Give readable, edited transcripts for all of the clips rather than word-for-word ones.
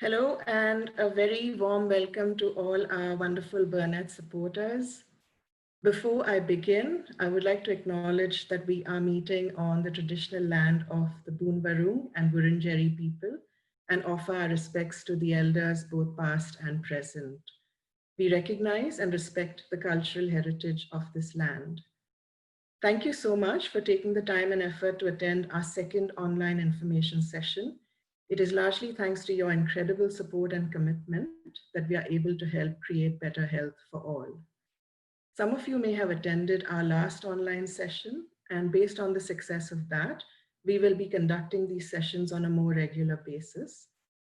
Hello and a very warm welcome to all our wonderful Burnet supporters. Before I begin, I would like to acknowledge that we are meeting on the traditional land of the Boonwurrung and Wurundjeri people and offer our respects to the elders, both past and present. We recognize and respect the cultural heritage of this land. Thank you so much for taking the time and effort to attend our second online information session. It is largely thanks to your incredible support and commitment that we are able to help create better health for all. Some of you may have attended our last online session, and based on the success of that, we will be conducting these sessions on a more regular basis.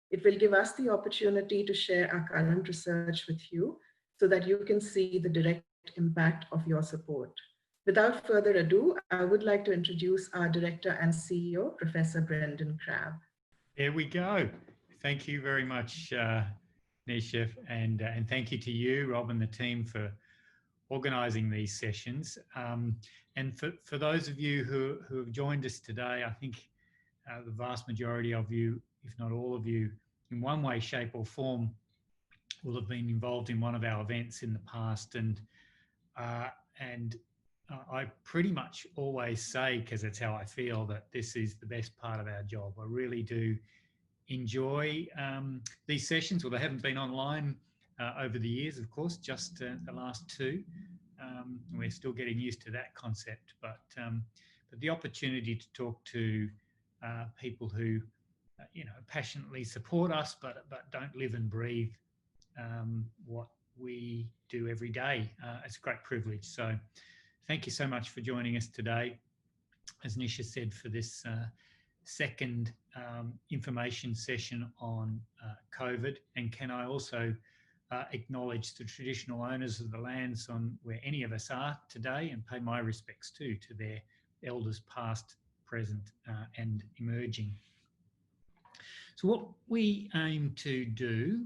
It will give us the opportunity to share our current research with you so that you can see the direct impact of your support. Without further ado, I would like to introduce our Director and CEO, Professor Brendan Crabb. There we go. Thank you very much, Nisha, and thank you to you, Rob, and the team for organising these sessions. And for those of you who have joined us today, I think the vast majority of you, if not all of you, in one way, shape or form, will have been involved in one of our events in the past. And I pretty much always say, because it's how I feel, that this is the best part of our job. I really do enjoy these sessions. Well, they haven't been online over the years, of course, just the last two. We're still getting used to that concept, but the opportunity to talk to people who, passionately support us, but don't live and breathe what we do every day. It's a great privilege. So thank you so much for joining us today, as Nisha said, for this second information session on COVID. And can I also acknowledge the traditional owners of the lands on where any of us are today, and pay my respects too to their elders past, present and emerging. So what we aim to do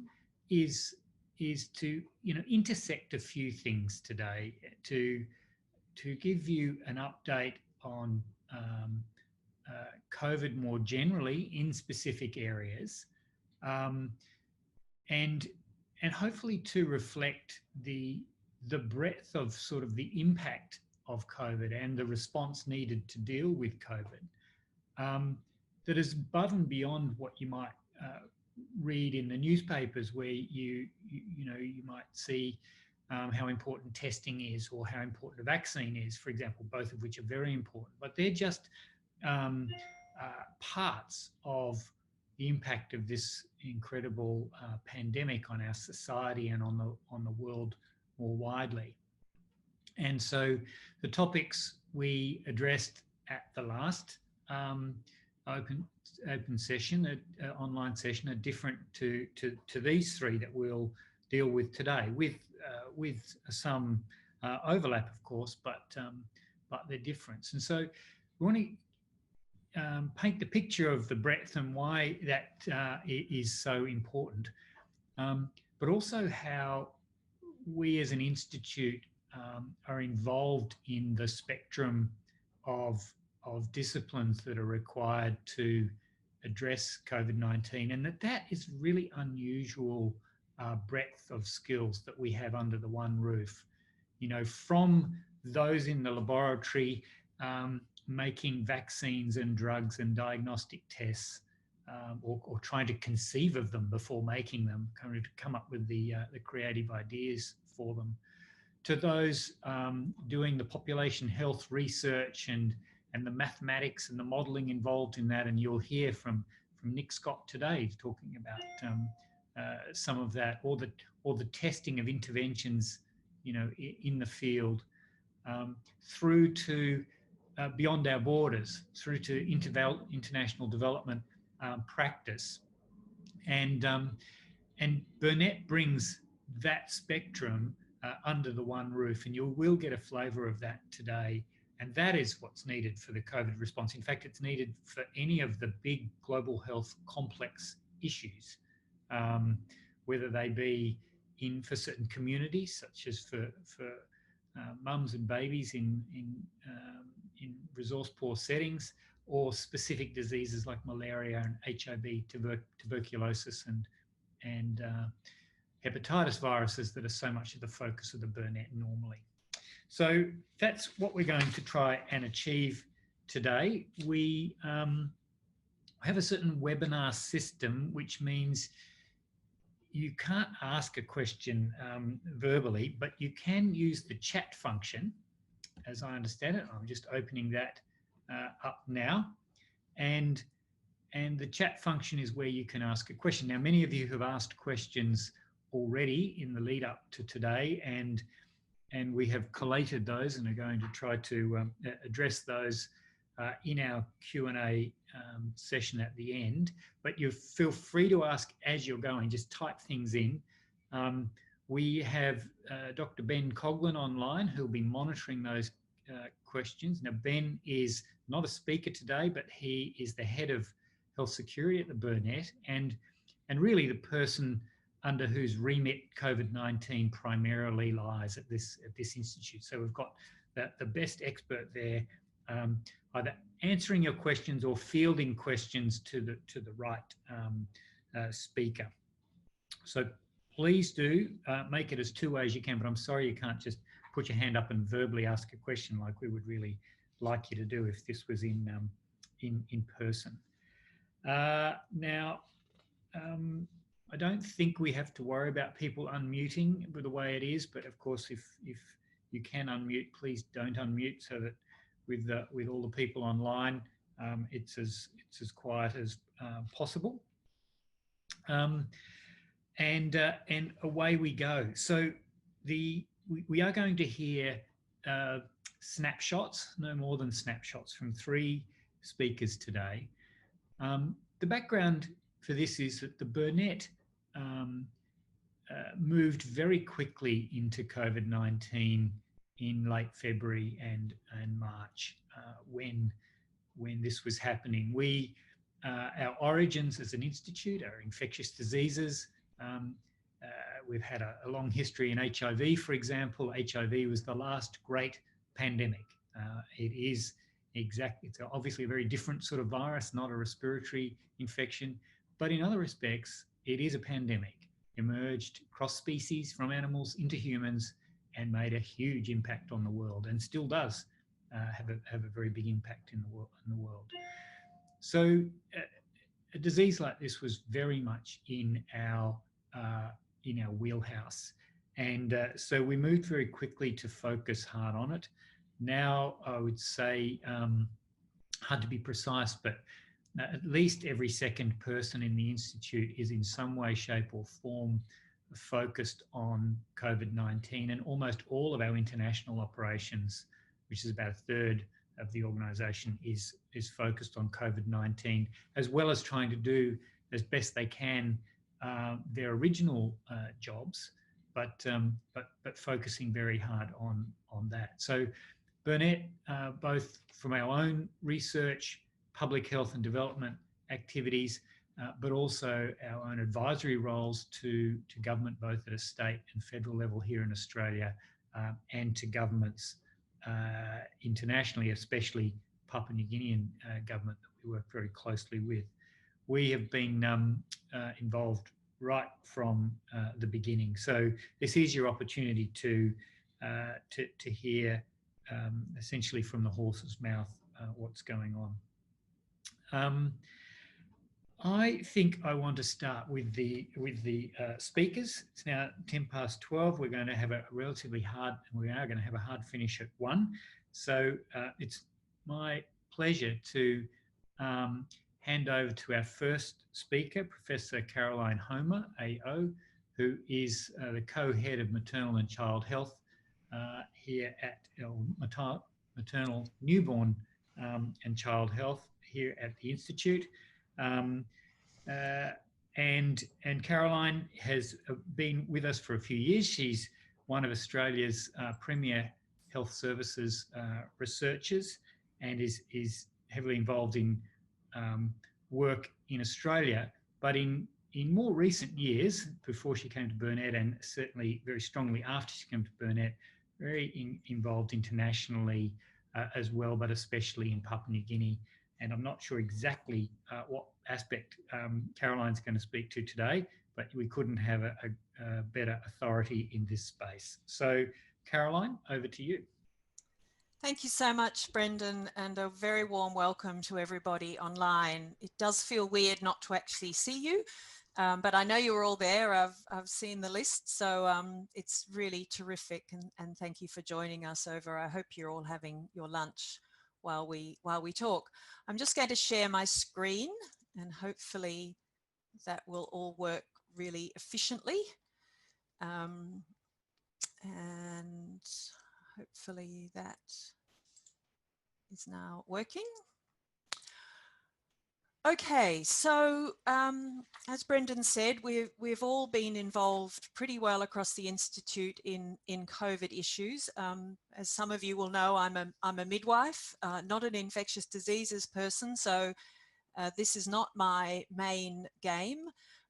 is to intersect a few things today to give you an update on COVID more generally in specific areas, and hopefully to reflect the breadth of sort of the impact of COVID and the response needed to deal with COVID, that is above and beyond what you might read in the newspapers, where you might see how important testing is or how important a vaccine is, for example, both of which are very important, but they're just parts of the impact of this incredible pandemic on our society and on the world more widely. And so the topics we addressed at the last open session, online session, are different to these three that we'll deal with today, with some overlap, of course, but they're different. And so we want to paint the picture of the breadth and why that is so important, but also how we as an institute are involved in the spectrum of disciplines that are required to address COVID-19, and that is really unusual breadth of skills that we have under the one roof. From those in the laboratory making vaccines and drugs and diagnostic tests, or trying to conceive of them before making them, kind of to come up with the creative ideas for them, to those doing the population health research and the mathematics and the modelling involved in that. And you'll hear from Nick Scott today talking about some of that, or the testing of interventions, in the field, through to beyond our borders, through to international development practice. And Burnet brings that spectrum under the one roof, and you will get a flavour of that today. And that is what's needed for the COVID response. In fact, it's needed for any of the big global health complex issues, whether they be for certain communities, such as for mums and babies in resource poor settings, or specific diseases like malaria and HIV, tuberculosis and and hepatitis viruses that are so much of the focus of the Burnet normally. So that's what we're going to try and achieve today. We have a certain webinar system, which means you can't ask a question verbally, but you can use the chat function, as I understand it. I'm just opening that up now. And the chat function is where you can ask a question. Now, many of you have asked questions already in the lead up to today, and we have collated those and are going to try to address those in our Q&A session at the end. But you feel free to ask as you're going, just type things in. We have Dr. Ben Coughlin online who'll be monitoring those questions. Now, Ben is not a speaker today, but he is the head of health security at the Burnet, and really the person under whose remit COVID-19 primarily lies at this institute. So we've got the best expert there, either answering your questions or fielding questions to the right speaker. So please do make it as two ways you can, but I'm sorry you can't just put your hand up and verbally ask a question like we would really like you to do if this was in person. Now, I don't think we have to worry about people unmuting with the way it is, but of course, if you can unmute, please don't unmute, so that with all the people online, it's as quiet as possible. And away we go. So we are going to hear snapshots, no more than snapshots, from 3 speakers today. The background for this is that the Burnet moved very quickly into COVID-19 in late February and March when this was happening. Our origins as an institute are infectious diseases. We've had a long history in HIV, for example. HIV was the last great pandemic. It's obviously a very different sort of virus, not a respiratory infection, but in other respects, it is a pandemic. Emerged cross-species from animals into humans and made a huge impact on the world, and still does have a very big impact in the world. So a disease like this was very much in our wheelhouse, and so we moved very quickly to focus hard on it. Now, I would say, hard to be precise, but at least every second person in the Institute is in some way, shape or form focused on COVID-19, and almost all of our international operations, which is about 1/3 of the organisation, is focused on COVID-19, as well as trying to do as best they can their original jobs, but focusing very hard on that. So Burnet, both from our own research, public health and development activities, but also our own advisory roles to government, both at a state and federal level here in Australia, and to governments internationally, especially Papua New Guinean government that we work very closely with. We have been involved right from the beginning. So this is your opportunity to hear essentially from the horse's mouth what's going on. I think I want to start with the speakers. It's now 12:10. We're going to have a relatively hard, and we are going to have a hard finish at 1. So it's my pleasure to hand over to our first speaker, Professor Caroline Homer Ayo, who is the co-head of maternal and child health here at maternal, newborn and child health here at the Institute. And Caroline has been with us for a few years. She's one of Australia's premier health services researchers, and is heavily involved in work in Australia, but in more recent years, before she came to Burnet, and certainly very strongly after she came to Burnet, very involved internationally as well, but especially in Papua New Guinea. And I'm not sure exactly what aspect Caroline's going to speak to today, but we couldn't have a better authority in this space. So, Caroline, over to you. Thank you so much, Brendan, and a very warm welcome to everybody online. It does feel weird not to actually see you, but I know you're all there. I've seen the list, so it's really terrific, and thank you for joining us over. I hope you're all having your lunch while we talk. I'm just going to share my screen, and hopefully that will all work really efficiently. And hopefully that is now working. Okay, so as Brendan said, we've all been involved pretty well across the Institute in COVID issues. As some of you will know, I'm a midwife, not an infectious diseases person, so this is not my main game,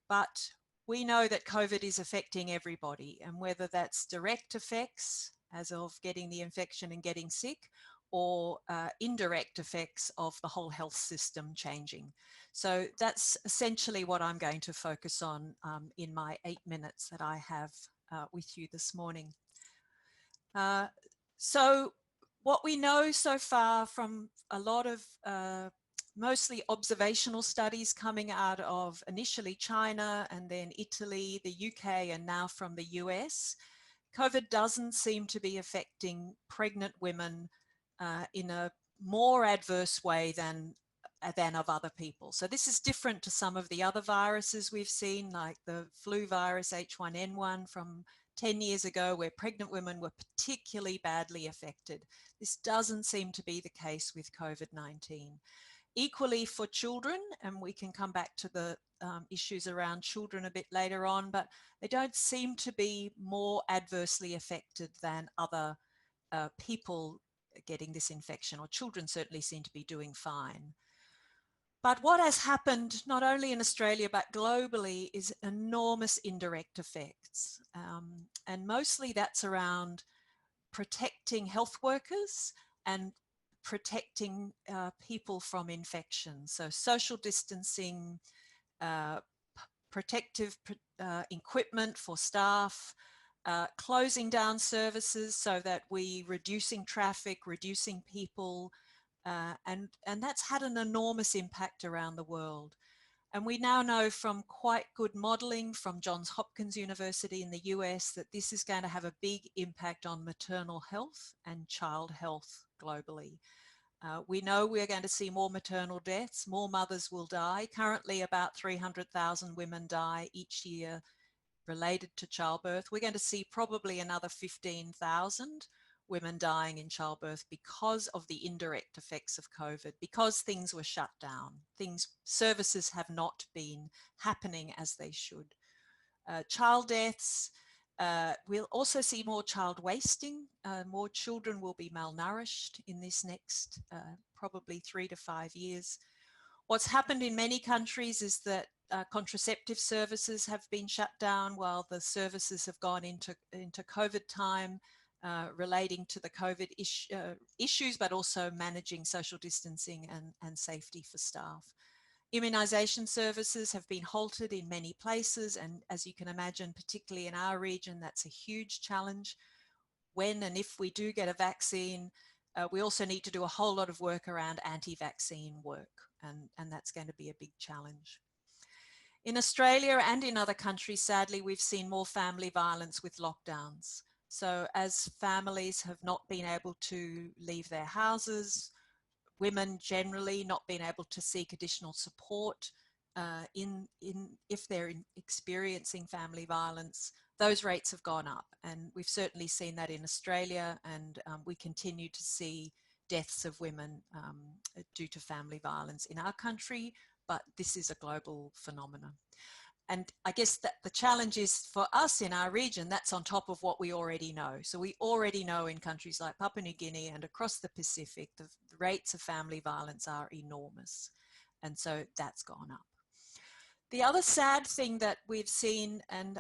but we know that COVID is affecting everybody, and whether that's direct effects as of getting the infection and getting sick, or indirect effects of the whole health system changing. So that's essentially what I'm going to focus on in my 8 minutes that I have with you this morning. So what we know so far from a lot of mostly observational studies coming out of initially China and then Italy, the UK, and now from the US, COVID doesn't seem to be affecting pregnant women in a more adverse way than of other people. So this is different to some of the other viruses we've seen, like the flu virus H1N1 from 10 years ago, where pregnant women were particularly badly affected. This doesn't seem to be the case with COVID-19. Equally for children, and we can come back to the issues around children a bit later on, but they don't seem to be more adversely affected than other people getting this infection, or children certainly seem to be doing fine. But what has happened, not only in Australia, but globally, is enormous indirect effects. And mostly that's around protecting health workers and protecting people from infection. So social distancing, protective equipment for staff, closing down services so that we reducing traffic, reducing people, and that's had an enormous impact around the world. And we now know from quite good modeling from Johns Hopkins University in the US that this is going to have a big impact on maternal health and child health globally. We know we're going to see more maternal deaths, more mothers will die. Currently about 300,000 women die each year related to childbirth. We're going to see probably another 15,000 women dying in childbirth because of the indirect effects of COVID, because things were shut down. Services have not been happening as they should. Child deaths, we'll also see more child wasting. More children will be malnourished in this next probably 3 to 5 years. What's happened in many countries is that contraceptive services have been shut down while the services have gone into COVID time, relating to the COVID issues, but also managing social distancing and safety for staff. Immunisation services have been halted in many places, and as you can imagine, particularly in our region, that's a huge challenge. When and if we do get a vaccine, we also need to do a whole lot of work around anti-vaccine work, and that's going to be a big challenge. In Australia and in other countries, sadly, we've seen more family violence with lockdowns. So as families have not been able to leave their houses, women generally not being able to seek additional support if they're experiencing family violence, those rates have gone up. And we've certainly seen that in Australia, and we continue to see deaths of women due to family violence in our country, but this is a global phenomenon. And I guess that the challenge is for us in our region, that's on top of what we already know. So we already know in countries like Papua New Guinea and across the Pacific, the rates of family violence are enormous. And so that's gone up. The other sad thing that we've seen, and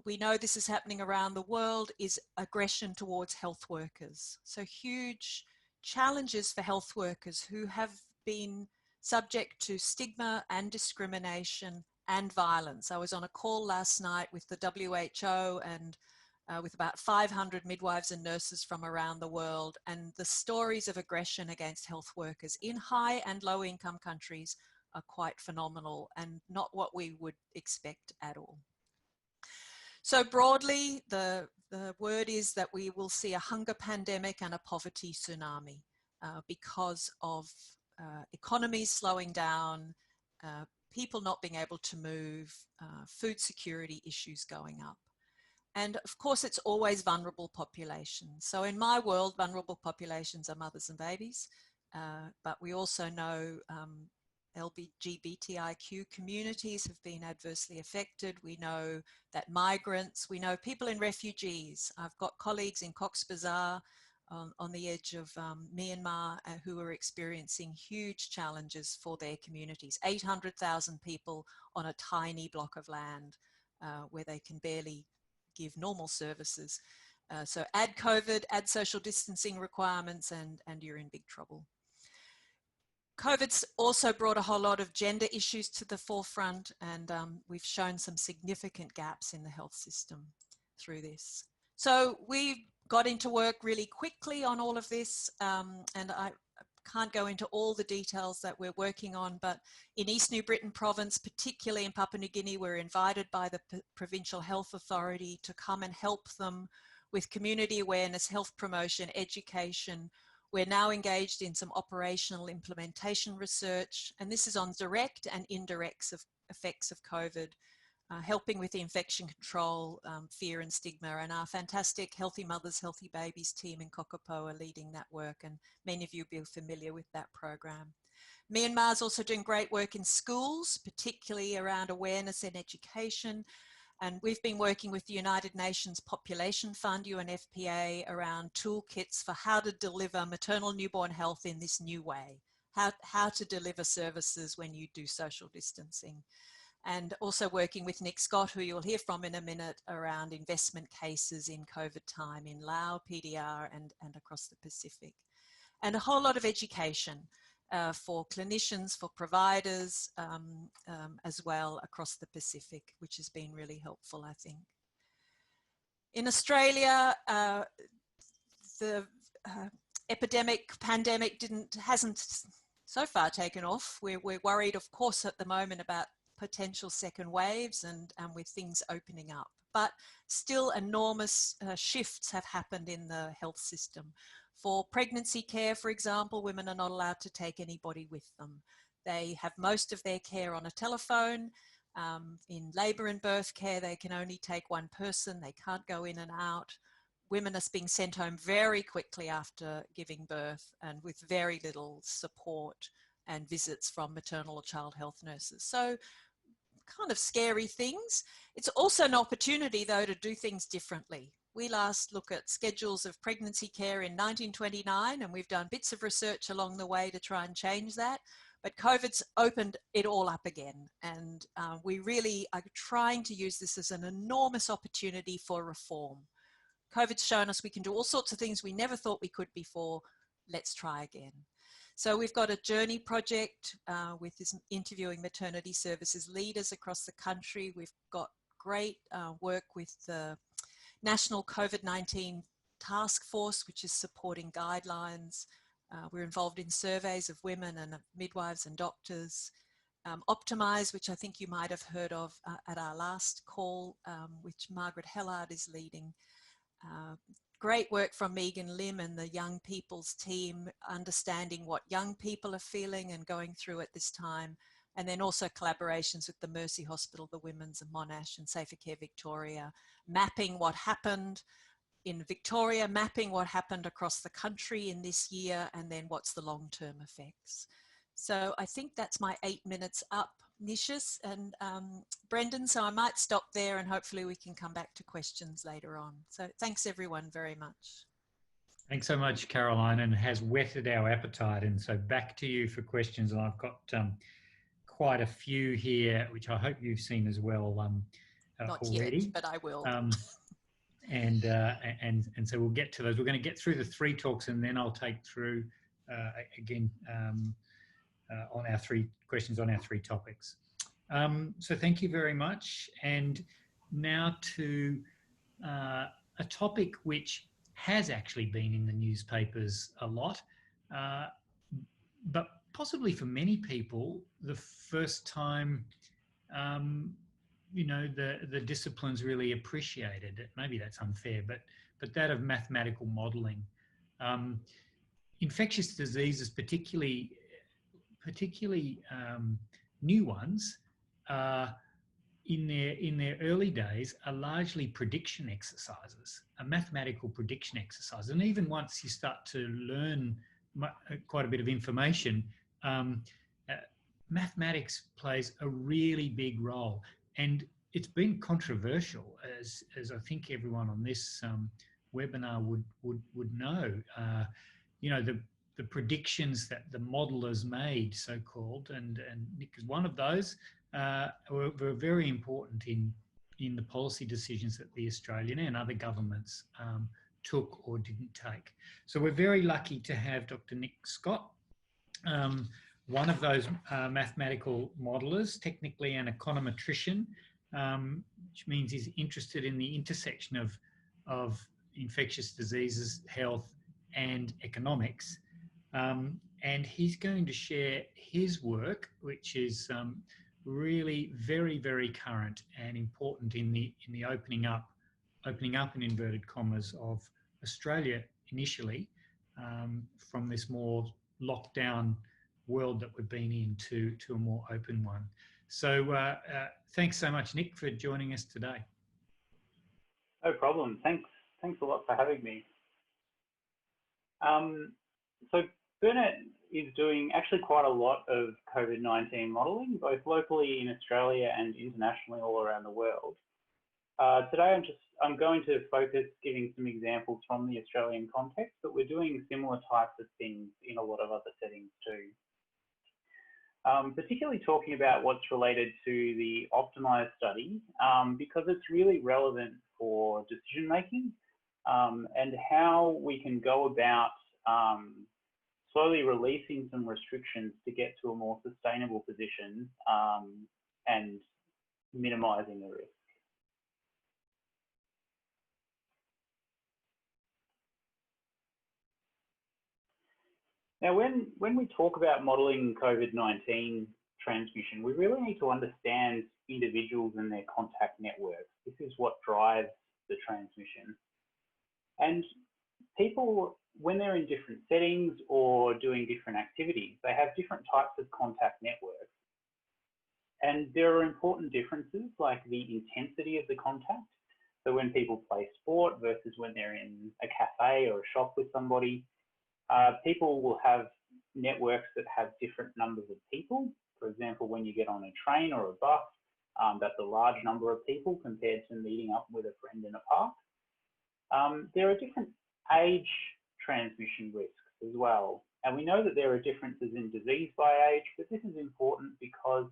we know this is happening around the world, is aggression towards health workers. So huge challenges for health workers who have been subject to stigma and discrimination and violence. I was on a call last night with the WHO and with about 500 midwives and nurses from around the world, and the stories of aggression against health workers in high and low income countries are quite phenomenal and not what we would expect at all. So broadly, the word is that we will see a hunger pandemic and a poverty tsunami because of economies slowing down, people not being able to move, food security issues going up. And of course, it's always vulnerable populations. So in my world, vulnerable populations are mothers and babies, but we also know LGBTIQ communities have been adversely affected. We know that migrants, we know people in refugees. I've got colleagues in Cox's Bazar on the edge of Myanmar who are experiencing huge challenges for their communities. 800,000 people on a tiny block of land where they can barely give normal services. So add COVID, add social distancing requirements, and you're in big trouble. COVID's also brought a whole lot of gender issues to the forefront, and we've shown some significant gaps in the health system through this. So we got into work really quickly on all of this, and I can't go into all the details that we're working on, but in East New Britain province, particularly in Papua New Guinea, we're invited by the Provincial Health Authority to come and help them with community awareness, health promotion, education. We're now engaged in some operational implementation research, and this is on direct and indirect effects of COVID, helping with the infection control, fear and stigma, and our fantastic Healthy Mothers, Healthy Babies team in Kokopo are leading that work, and many of you will be familiar with that program. Myanmar is also doing great work in schools, particularly around awareness and education. And we've been working with the United Nations Population Fund, UNFPA, around toolkits for how to deliver maternal newborn health in this new way, how to deliver services when you do social distancing. And also working with Nick Scott, who you'll hear from in a minute, around investment cases in COVID time in Laos, PDR, and across the Pacific. And a whole lot of education for clinicians, for providers, as well across the Pacific, which has been really helpful, I think. In Australia, the pandemic hasn't so far taken off. We're worried, of course, at the moment about potential second waves and with things opening up. But still enormous shifts have happened in the health system. For pregnancy care, for example, women are not allowed to take anybody with them. They have most of their care on a telephone. In labour and birth care, they can only take one person. They can't go in and out. Women are being sent home very quickly after giving birth and with very little support and visits from maternal or child health nurses. So kind of scary things. It's also an opportunity, though, to do things differently. We last looked at schedules of pregnancy care in 1929, and we've done bits of research along the way to try and change that. But COVID's opened it all up again. And we really are trying to use this as an enormous opportunity for reform. COVID's shown us we can do all sorts of things we never thought we could before. Let's try again. So we've got a journey project with this interviewing maternity services leaders across the country. We've got great work with the National COVID-19 Task Force, which is supporting guidelines. We're involved in surveys of women and midwives and doctors. Optimise, which I think you might have heard of at our last call, which Margaret Hellard is leading. Great work from Megan Lim and the Young People's team, understanding what young people are feeling and going through at this time. And then also collaborations with the Mercy Hospital, the Women's and Monash and Safer Care Victoria, mapping what happened in Victoria, mapping what happened across the country in this year, and then what's the long-term effects. So I think that's my 8 minutes up, Nishis and Brendan. So I might stop there and hopefully we can come back to questions later on. So thanks everyone very much. Thanks so much, Caroline, and has whetted our appetite. And so back to you for questions. And I've got quite a few here, which I hope you've seen as well Not already. Yet, but I will. And so we'll get to those. We're going to get through the 3 talks and then I'll take through again on our 3 questions on our 3 topics. So thank you very much. And now to a topic which has actually been in the newspapers a lot, but possibly for many people, the first time, the discipline's really appreciated it. Maybe that's unfair, but that of mathematical modelling. Infectious diseases, particularly new ones, in their early days are largely prediction exercises, a mathematical prediction exercise. And even once you start to learn quite a bit of information, mathematics plays a really big role. And it's been controversial, as I think everyone on this webinar would know. The predictions that the modelers made, so-called, and Nick is one of those, were very important in the policy decisions that the Australian and other governments took or didn't take. So we're very lucky to have Dr. Nick Scott, one of those mathematical modelers, technically an econometrician, which means he's interested in the intersection of infectious diseases, health, and economics. And he's going to share his work, which is really very, very current and important in the opening up in inverted commas of Australia initially, from this more lockdown world that we've been in to a more open one. So thanks so much, Nick, for joining us today. No problem. Thanks a lot for having me. So Burnet is doing actually quite a lot of COVID-19 modelling, both locally in Australia and internationally all around the world. Today I'm going to focus giving some examples from the Australian context, but we're doing similar types of things in a lot of other settings too. Particularly talking about what's related to the optimised study, because it's really relevant for decision making and how we can go about slowly releasing some restrictions to get to a more sustainable position and minimising the risk. Now, when we talk about modelling COVID-19 transmission, we really need to understand individuals and their contact networks. This is what drives the transmission. And people, when they're in different settings or doing different activities, they have different types of contact networks. And there are important differences like the intensity of the contact. So when people play sport versus when they're in a cafe or a shop with somebody, people will have networks that have different numbers of people. For example, when you get on a train or a bus, that's a large number of people compared to meeting up with a friend in a park. There are different age transmission risks as well. And we know that there are differences in disease by age, but this is important because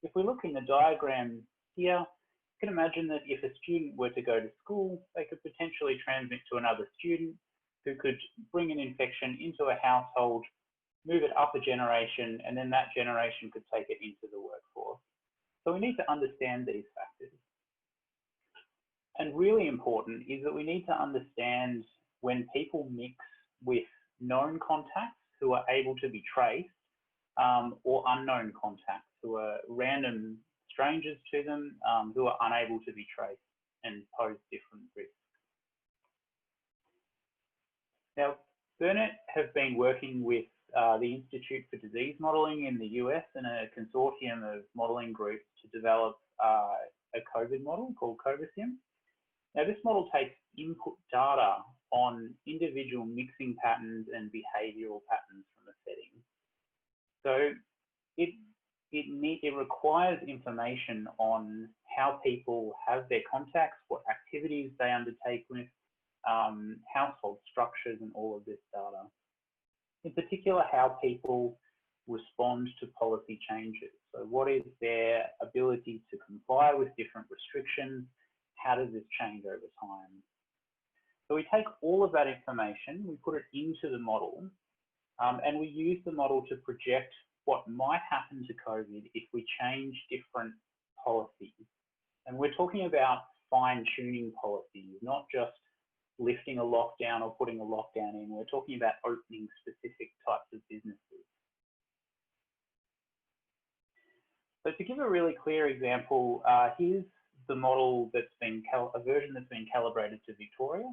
if we look in the diagram here, you can imagine that if a student were to go to school, they could potentially transmit to another student who could bring an infection into a household, move it up a generation, and then that generation could take it into the workforce. So we need to understand these factors. And really important is that we need to understand when people mix with known contacts who are able to be traced or unknown contacts who are random strangers to them who are unable to be traced and pose different risks. Now, Burnet have been working with the Institute for Disease Modelling in the US and a consortium of modelling groups to develop a COVID model called COVASIM. Now, this model takes input data on individual mixing patterns and behavioural patterns from a setting. So it requires information on how people have their contacts, what activities they undertake with, household structures and all of this data. In particular, how people respond to policy changes. So what is their ability to comply with different restrictions? How does this change over time? So we take all of that information, we put it into the model, and we use the model to project what might happen to COVID if we change different policies. And we're talking about fine-tuning policies, not just lifting a lockdown or putting a lockdown in. We're talking about opening specific types of businesses. So to give a really clear example, here's the model that's been, a version that's been calibrated to Victoria.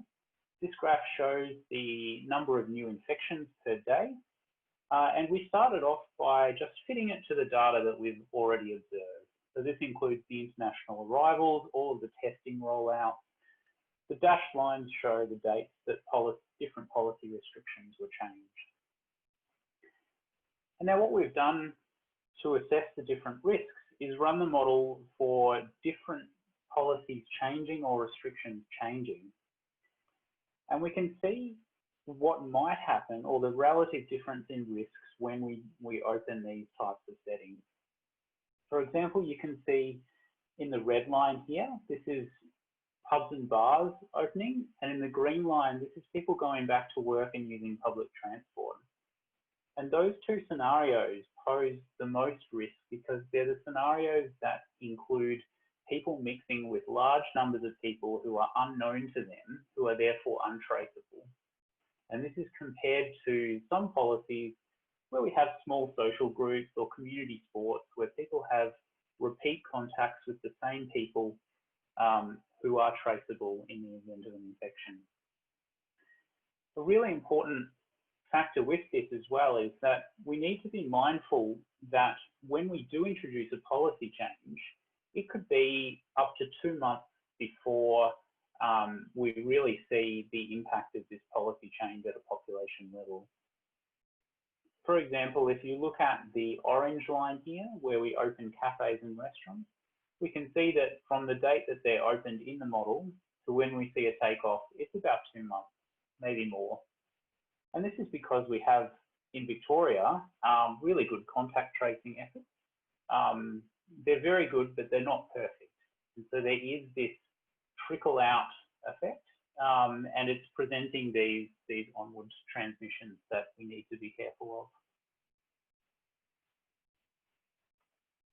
This graph shows the number of new infections per day. And we started off by just fitting it to the data that we've already observed. So this includes the international arrivals, all of the testing rollouts. The dashed lines show the dates that different policy restrictions were changed. And now what we've done to assess the different risks is run the model for different policies changing or restrictions changing. And we can see what might happen or the relative difference in risks when we open these types of settings. For example, you can see in the red line here, this is pubs and bars opening, and in the green line, this is people going back to work and using public transport. And those two scenarios pose the most risk because they're the scenarios that include people mixing with large numbers of people who are unknown to them, who are therefore untraceable. And this is compared to some policies where we have small social groups or community sports where people have repeat contacts with the same people who are traceable in the event of an infection. A really important factor with this as well is that we need to be mindful that when we do introduce a policy change, it could be up to 2 months before we really see the impact of this policy change at a population level. For example, if you look at the orange line here, where we open cafes and restaurants, we can see that from the date that they're opened in the model to when we see a takeoff, it's about 2 months, maybe more. And this is because we have, in Victoria, really good contact tracing efforts. They're very good, but they're not perfect. And so there is this trickle out effect, and it's presenting these onward transmissions that we need to be careful of.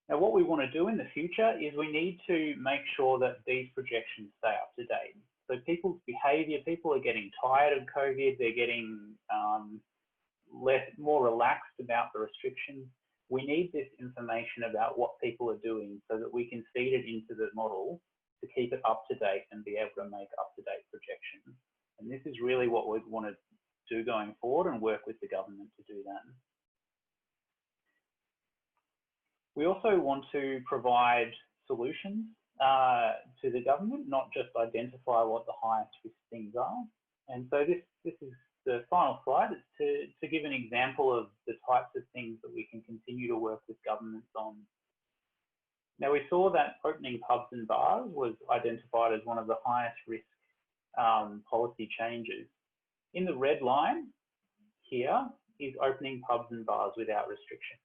Now, what we want to do in the future is we need to make sure that these projections stay up to date. So people's behaviour, people are getting tired of COVID, they're getting more relaxed about the restrictions. We need this information about what people are doing so that we can feed it into the model to keep it up to date and be able to make up-to-date projections. And this is really what we want to do going forward and work with the government to do that. We also want to provide solutions to the government, not just identify what the highest risk things are. And so this is the final slide. It's to give an example of the types of things that we can continue to work with governments on. Now, we saw that opening pubs and bars was identified as one of the highest risk policy changes. In the red line here is opening pubs and bars without restrictions.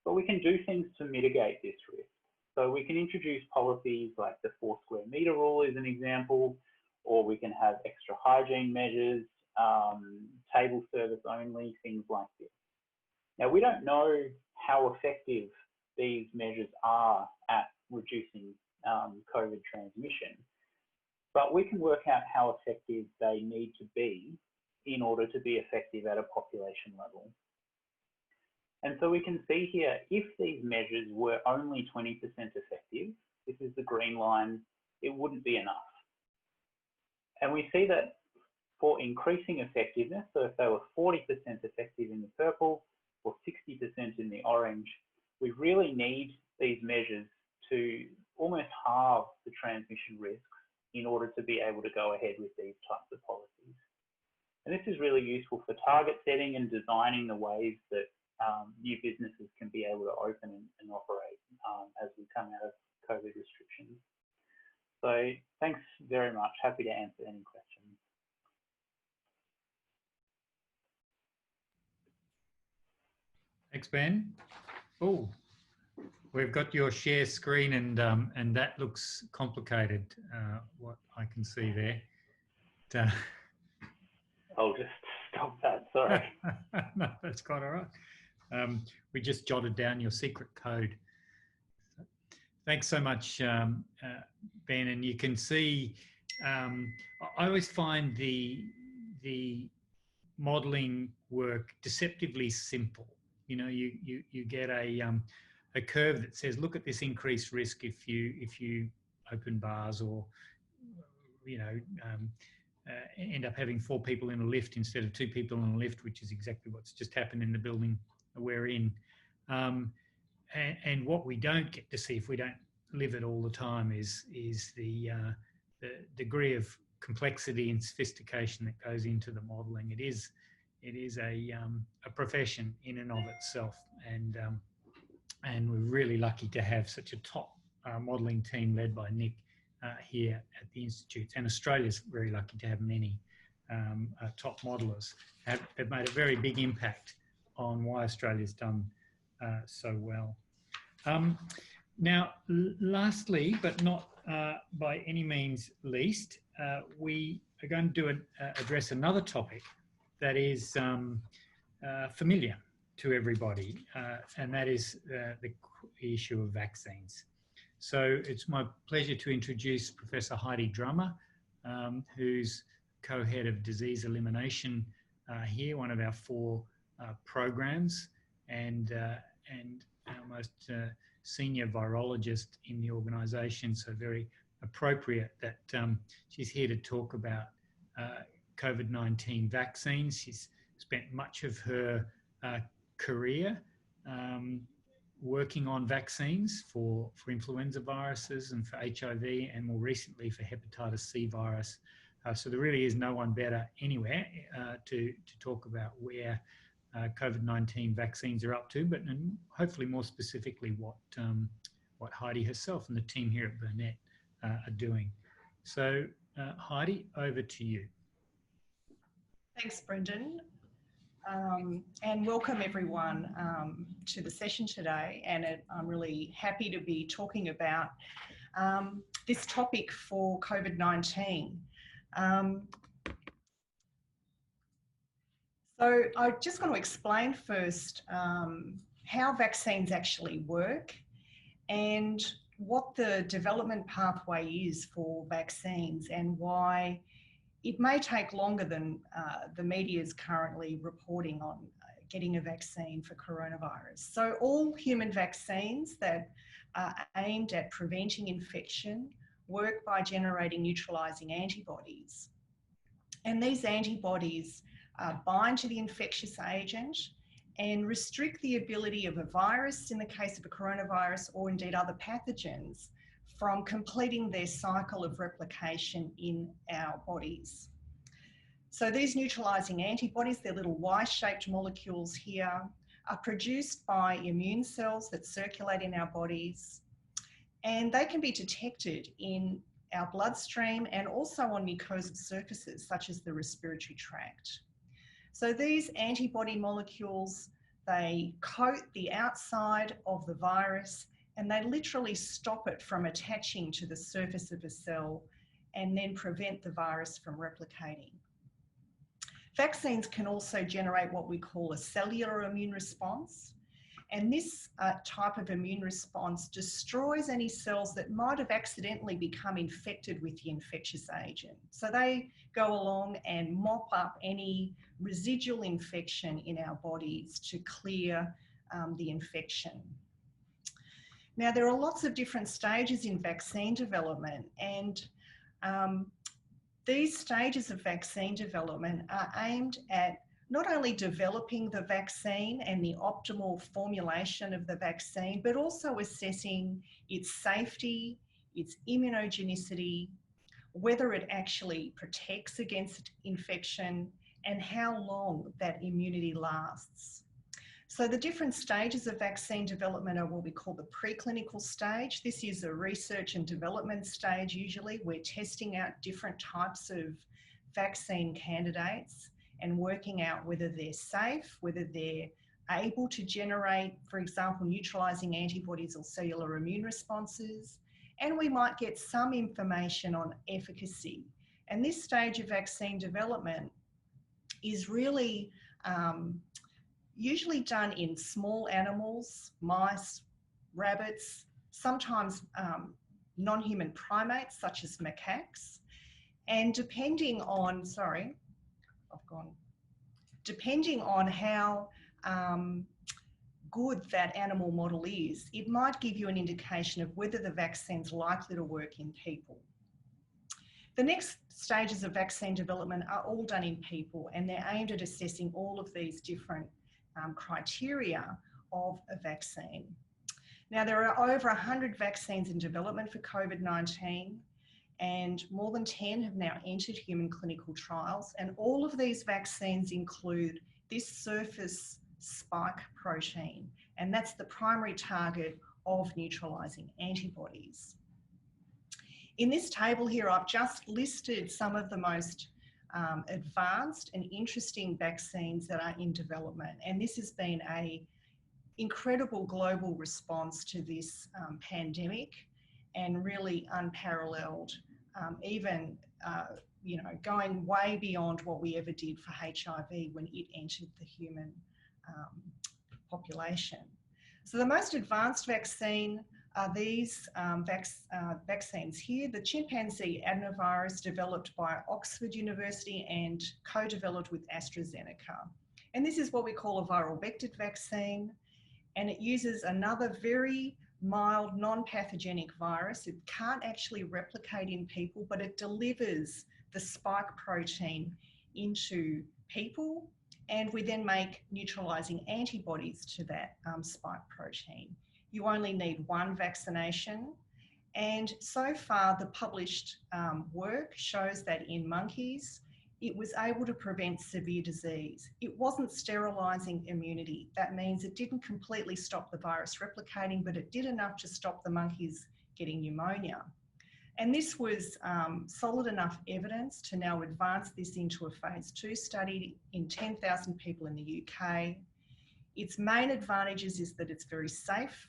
But we can do things to mitigate this risk. So we can introduce policies like the 4 square metre rule is an example, or we can have extra hygiene measures, table service only, things like this. Now, we don't know how effective these measures are at reducing COVID transmission, but we can work out how effective they need to be in order to be effective at a population level. And so we can see here, if these measures were only 20% effective, this is the green line, it wouldn't be enough. And we see that for increasing effectiveness, so if they were 40% effective in the purple or 60% in the orange, we really need these measures to almost halve the transmission risks in order to be able to go ahead with these types of policies. And this is really useful for target setting and designing the ways that new businesses can be able to open and operate as we come out of COVID restrictions. So thanks very much. Happy to answer any questions. Thanks, Ben. Oh, we've got your share screen and that looks complicated, what I can see there. I'll just stop that, sorry. No, that's quite all right. We just jotted down your secret code. Thanks so much, Ben. And you can see, I always find the modelling work deceptively simple. You know, you get a curve that says, look at this increased risk if you open bars, or end up having 4 people in a lift instead of 2 people in a lift, which is exactly what's just happened in the building we're in. And what we don't get to see, if we don't live it all the time, is the degree of complexity and sophistication that goes into the modelling. It is a profession in and of itself, and we're really lucky to have such a top modelling team led by Nick here at the Institute. And Australia's very lucky to have many top modellers. They've made a very big impact on why Australia's done so well. Now, lastly, but not by any means least, we are going to address another topic that is familiar to everybody, and that is the issue of vaccines. So it's my pleasure to introduce Professor Heidi Drummer, who's co-head of disease elimination here, one of our 4 programs, and our most senior virologist in the organisation. So very appropriate that she's here to talk about COVID-19 vaccines. She's spent much of her career working on vaccines for influenza viruses and for HIV, and more recently for hepatitis C virus. So there really is no one better anywhere to talk about where COVID-19 vaccines are up to, but hopefully more specifically what Heidi herself and the team here at Burnet are doing. So Heidi, over to you. Thanks, Brendan. And welcome everyone to the session today. And I'm really happy to be talking about this topic for COVID-19. So I just want to explain first how vaccines actually work and what the development pathway is for vaccines, and why it may take longer than the media is currently reporting on getting a vaccine for coronavirus. So all human vaccines that are aimed at preventing infection work by generating neutralizing antibodies. And these antibodies bind to the infectious agent and restrict the ability of a virus, in the case of a coronavirus, or indeed other pathogens, from completing their cycle of replication in our bodies. So these neutralizing antibodies, they're little Y-shaped molecules here, are produced by immune cells that circulate in our bodies, and they can be detected in our bloodstream and also on mucosal surfaces such as the respiratory tract. So these antibody molecules, they coat the outside of the virus, and they literally stop it from attaching to the surface of a cell and then prevent the virus from replicating. Vaccines can also generate what we call a cellular immune response. And this type of immune response destroys any cells that might have accidentally become infected with the infectious agent. So they go along and mop up any residual infection in our bodies to clear the infection. Now, there are lots of different stages in vaccine development, and these stages of vaccine development are aimed at not only developing the vaccine and the optimal formulation of the vaccine, but also assessing its safety, its immunogenicity, whether it actually protects against infection, and how long that immunity lasts. So the different stages of vaccine development are what we call the preclinical stage. This is a research and development stage. Usually we're testing out different types of vaccine candidates and working out whether they're safe, whether they're able to generate, for example, neutralizing antibodies or cellular immune responses. And we might get some information on efficacy. And this stage of vaccine development is really usually done in small animals, mice, rabbits, sometimes non-human primates such as macaques. And depending on, depending on how good that animal model is, it might give you an indication of whether the vaccine's likely to work in people. The next stages of vaccine development are all done in people, and they're aimed at assessing all of these different criteria of a vaccine. Now, there are over 100 vaccines in development for COVID-19, and more than 10 have now entered human clinical trials. And all of these vaccines include this surface spike protein, and that's the primary target of neutralizing antibodies. In this table here, I've just listed some of the most advanced and interesting vaccines that are in development. And this has been an incredible global response to this pandemic, and really unparalleled, even going way beyond what we ever did for HIV when it entered the human population. So the most advanced vaccine are these vaccines here. The chimpanzee adenovirus, developed by Oxford University and co-developed with AstraZeneca. And this is what we call a viral vectored vaccine. And it uses another very mild non-pathogenic virus. It can't actually replicate in people, but it delivers the spike protein into people, and we then make neutralizing antibodies to that spike protein. You only need one vaccination, and so far the published work shows that in monkeys it was able to prevent severe disease. It wasn't sterilizing immunity. That means it didn't completely stop the virus replicating, but it did enough to stop the monkeys getting pneumonia. And this was solid enough evidence to now advance this into a phase 2 study in 10,000 people in the UK. Its main advantages is that it's very safe.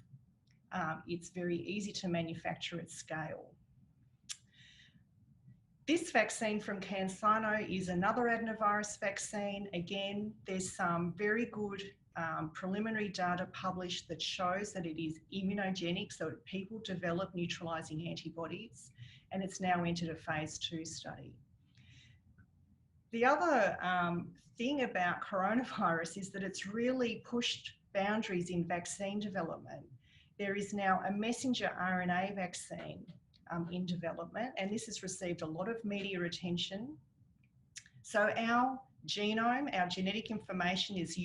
It's very easy to manufacture at scale. This vaccine from CanSino is another adenovirus vaccine. Again, there's some very good preliminary data published that shows that it is immunogenic, so that people develop neutralizing antibodies, and it's now entered a phase 2 study. The other thing about coronavirus is that it's really pushed boundaries in vaccine development. There is now a messenger RNA vaccine in development, and this has received a lot of media attention. So our genome, our genetic information is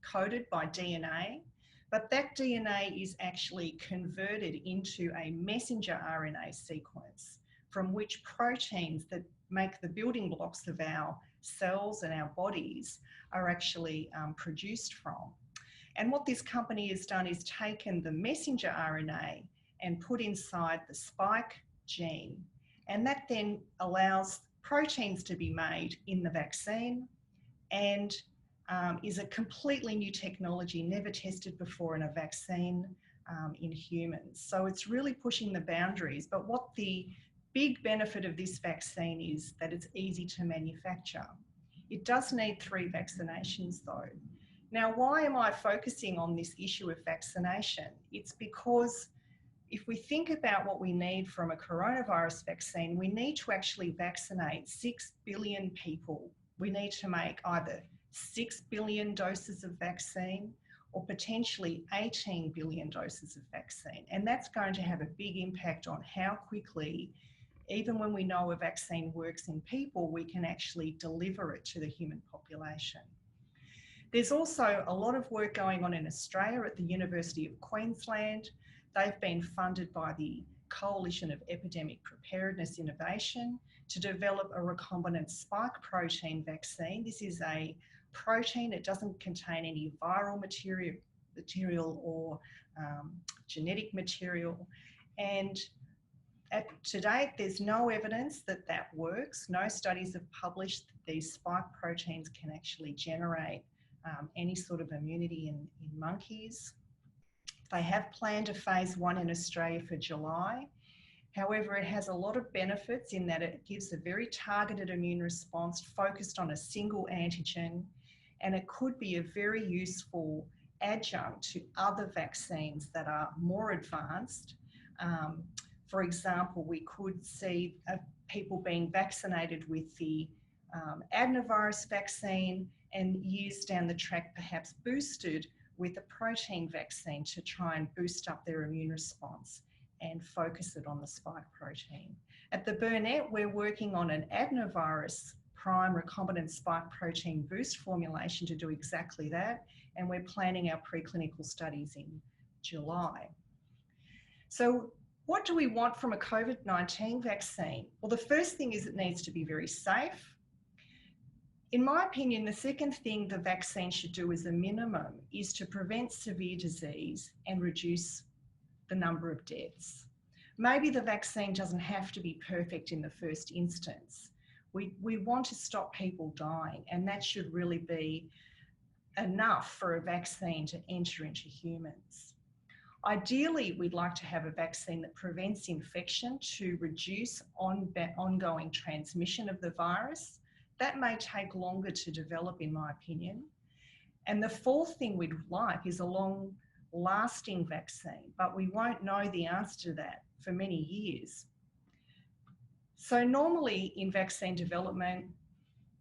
coded by DNA, but that DNA is actually converted into a messenger RNA sequence from which proteins that make the building blocks of our cells and our bodies are actually produced from. And what this company has done is taken the messenger RNA and put inside the spike gene, and that then allows proteins to be made in the vaccine, and is a completely new technology, never tested before in a vaccine in humans. So it's really pushing the boundaries. But what the big benefit of this vaccine is that it's easy to manufacture. It does need 3 vaccinations though. Now, why am I focusing on this issue of vaccination? It's because if we think about what we need from a coronavirus vaccine, we need to actually vaccinate 6 billion people. We need to make either 6 billion doses of vaccine or potentially 18 billion doses of vaccine. And that's going to have a big impact on how quickly, even when we know a vaccine works in people, we can actually deliver it to the human population. There's also a lot of work going on in Australia at the University of Queensland. They've been funded by the Coalition of Epidemic Preparedness Innovation to develop a recombinant spike protein vaccine. This is a protein, it doesn't contain any viral material or genetic material. And to date, there's no evidence that that works. No studies have published that these spike proteins can actually generate any sort of immunity in monkeys. They have planned a phase 1 in Australia for July. However, it has a lot of benefits in that it gives a very targeted immune response focused on a single antigen, and it could be a very useful adjunct to other vaccines that are more advanced. For example, we could see people being vaccinated with the adenovirus vaccine, and years down the track perhaps boosted with a protein vaccine to try and boost up their immune response and focus it on the spike protein. At the Burnet, we're working on an adenovirus prime recombinant spike protein boost formulation to do exactly that, and we're planning our preclinical studies in July. So what do we want from a COVID-19 vaccine? Well, the first thing is it needs to be very safe. In my opinion, the second thing the vaccine should do as a minimum is to prevent severe disease and reduce the number of deaths. Maybe the vaccine doesn't have to be perfect in the first instance. We want to stop people dying, and that should really be enough for a vaccine to enter into humans. Ideally, we'd like to have a vaccine that prevents infection to reduce ongoing transmission of the virus. That may take longer to develop, in my opinion. And the fourth thing we'd like is a long-lasting vaccine, but we won't know the answer to that for many years. So normally in vaccine development,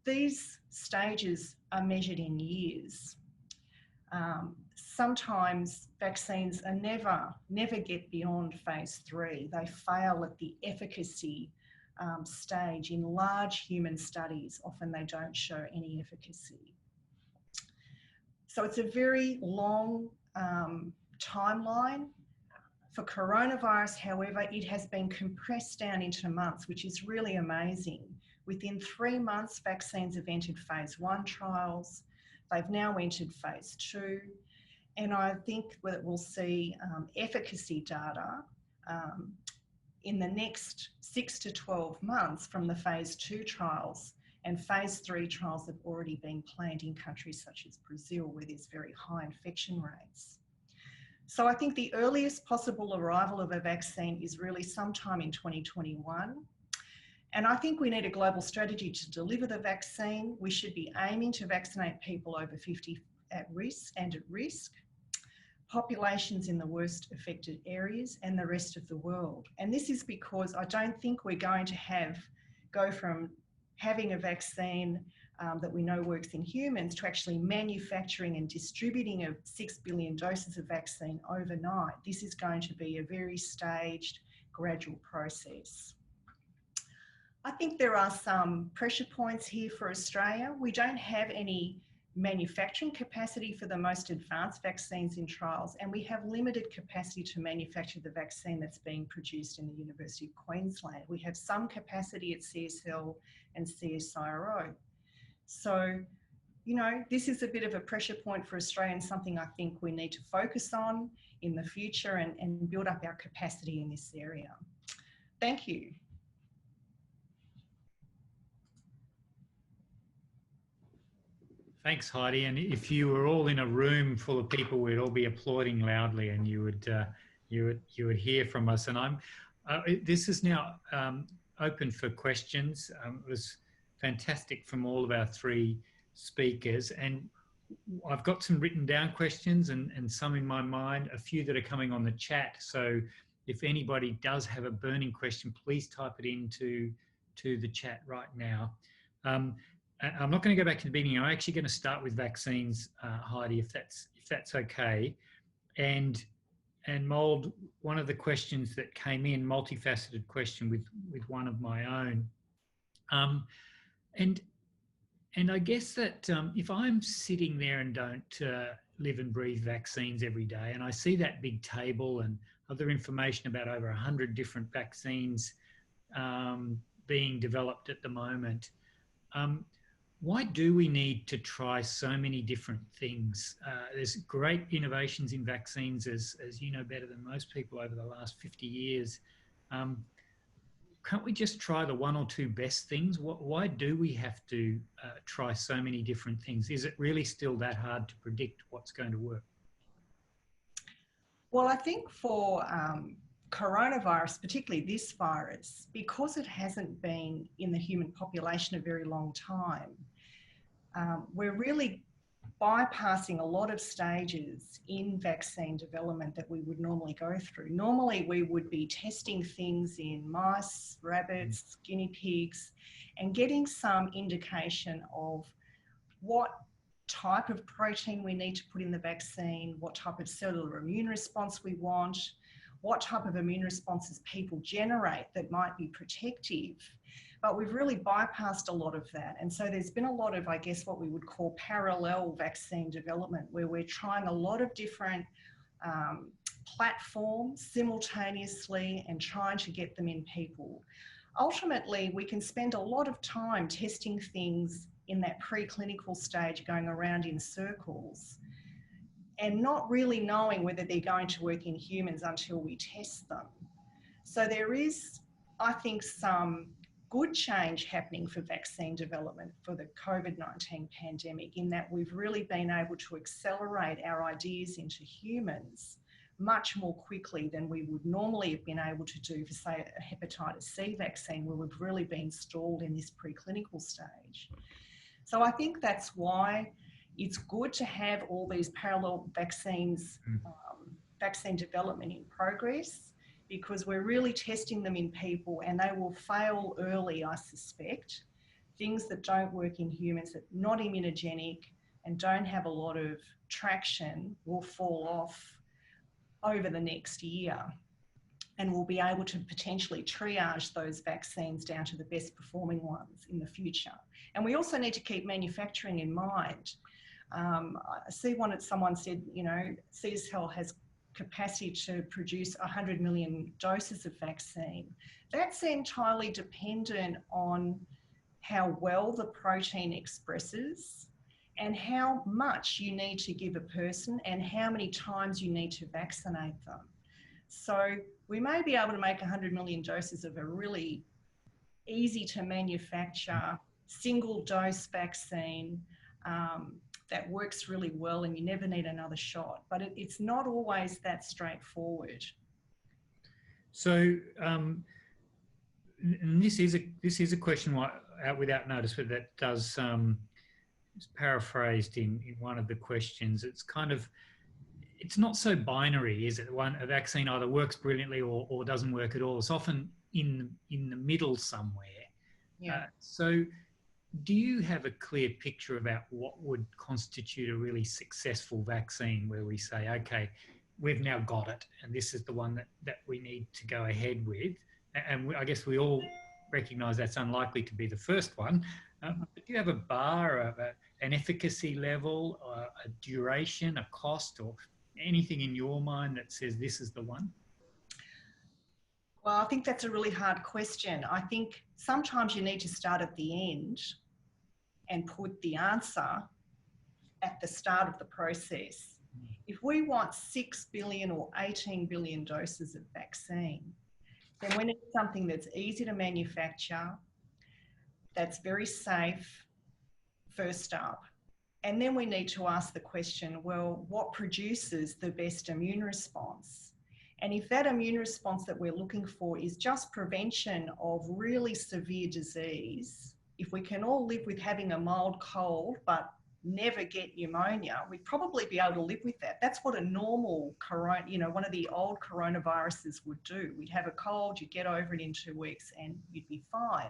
these stages are measured in years. Sometimes vaccines are never get beyond phase 3. They fail at the efficacy stage in large human studies. Often they don't show any efficacy. So it's a very long timeline. For coronavirus, however, it has been compressed down into months, which is really amazing. Within 3 months, vaccines have entered phase 1 trials. They've now entered phase 2. And I think that we'll see efficacy data in the next 6 to 12 months from the phase 2 trials, and phase 3 trials have already been planned in countries such as Brazil, where there's very high infection rates. So I think the earliest possible arrival of a vaccine is really sometime in 2021. And I think we need a global strategy to deliver the vaccine. We should be aiming to vaccinate people over 50 at risk, populations in the worst affected areas, and the rest of the world. And this is because I don't think we're going to go from having a vaccine that we know works in humans to actually manufacturing and distributing of 6 billion doses of vaccine overnight. This is going to be a very staged, gradual process. I think there are some pressure points here for Australia. We don't have any manufacturing capacity for the most advanced vaccines in trials, and we have limited capacity to manufacture the vaccine that's being produced in the University of Queensland. We have some capacity at CSL and CSIRO. So, you know, this is a bit of a pressure point for Australia and something I think we need to focus on in the future and build up our capacity in this area. Thank you. Thanks, Heidi. And if you were all in a room full of people, we'd all be applauding loudly, and you would hear from us. And this is now open for questions. It was fantastic from all of our 3 speakers, and I've got some written down questions and some in my mind, a few that are coming on the chat. So if anybody does have a burning question, please type it into the chat right now. I'm not going to go back to the beginning. I'm actually going to start with vaccines, Heidi, if that's okay. And mould one of the questions that came in, multifaceted question with one of my own. And I guess that if I'm sitting there and don't live and breathe vaccines every day, and I see that big table and other information about over 100 different vaccines being developed at the moment, why do we need to try so many different things? There's great innovations in vaccines, as you know better than most people, over the last 50 years. Can't we just try the 1 or 2 best things? Why do we have to try so many different things? Is it really still that hard to predict what's going to work? Well, I think for coronavirus, particularly this virus, because it hasn't been in the human population a very long time, we're really bypassing a lot of stages in vaccine development that we would normally go through. Normally, we would be testing things in mice, rabbits, guinea pigs, and getting some indication of what type of protein we need to put in the vaccine, what type of cellular immune response we want, what type of immune responses people generate that might be protective. But we've really bypassed a lot of that. And so there's been a lot of, I guess, what we would call parallel vaccine development, where we're trying a lot of different platforms simultaneously and trying to get them in people. Ultimately, we can spend a lot of time testing things in that preclinical stage, going around in circles, and not really knowing whether they're going to work in humans until we test them. So there is, I think, some good change happening for vaccine development for the COVID-19 pandemic, in that we've really been able to accelerate our ideas into humans much more quickly than we would normally have been able to do for, say, a hepatitis C vaccine, where we've really been stalled in this preclinical stage. So I think that's why it's good to have all these parallel vaccines, vaccine development in progress, because we're really testing them in people, and they will fail early, I suspect. Things that don't work in humans, that are not immunogenic and don't have a lot of traction, will fall off over the next year. And we'll be able to potentially triage those vaccines down to the best performing ones in the future. And we also need to keep manufacturing in mind. I see someone said, you know, CSL has capacity to produce 100 million doses of vaccine. That's entirely dependent on how well the protein expresses and how much you need to give a person and how many times you need to vaccinate them. So we may be able to make 100 million doses of a really easy to manufacture single dose vaccine that works really well, and you never need another shot. But it's not always that straightforward. So, and this is a question out without notice, but that does it's paraphrased in one of the questions. It's kind of, it's not so binary, is it? A vaccine either works brilliantly or doesn't work at all. It's often in the middle somewhere. Yeah. So do you have a clear picture about what would constitute a really successful vaccine, where we say, okay, we've now got it, and this is the one that we need to go ahead with? And I guess we all recognise that's unlikely to be the first one. But do you have a bar, an efficacy level, a duration, a cost, or anything in your mind that says this is the one? Well, I think that's a really hard question. I think sometimes you need to start at the end and put the answer at the start of the process. If we want 6 billion or 18 billion doses of vaccine, then we need something that's easy to manufacture, that's very safe, first up. And then we need to ask the question, well, what produces the best immune response? And if that immune response that we're looking for is just prevention of really severe disease, if we can all live with having a mild cold but never get pneumonia, we'd probably be able to live with that. That's what a normal corona, you know, one of the old coronaviruses would do. We'd have a cold, you'd get over it in 2 weeks and you'd be fine.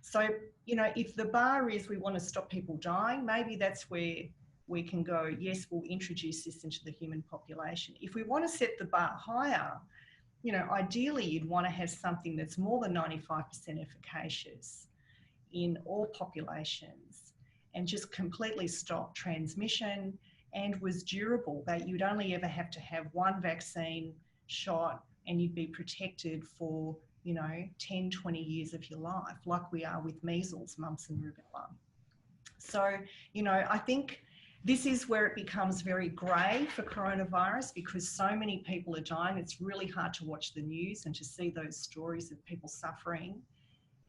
So, you know, if the bar is we want to stop people dying, maybe that's where we can go, yes, we'll introduce this into the human population. If we want to set the bar higher, you know, ideally you'd want to have something that's more than 95% efficacious in all populations and just completely stop transmission and was durable, that you'd only ever have to have one vaccine shot and you'd be protected for, you know, 10, 20 years of your life, like we are with measles, mumps and rubella. So, you know, I think this is where it becomes very grey for coronavirus, because so many people are dying. It's really hard to watch the news and to see those stories of people suffering.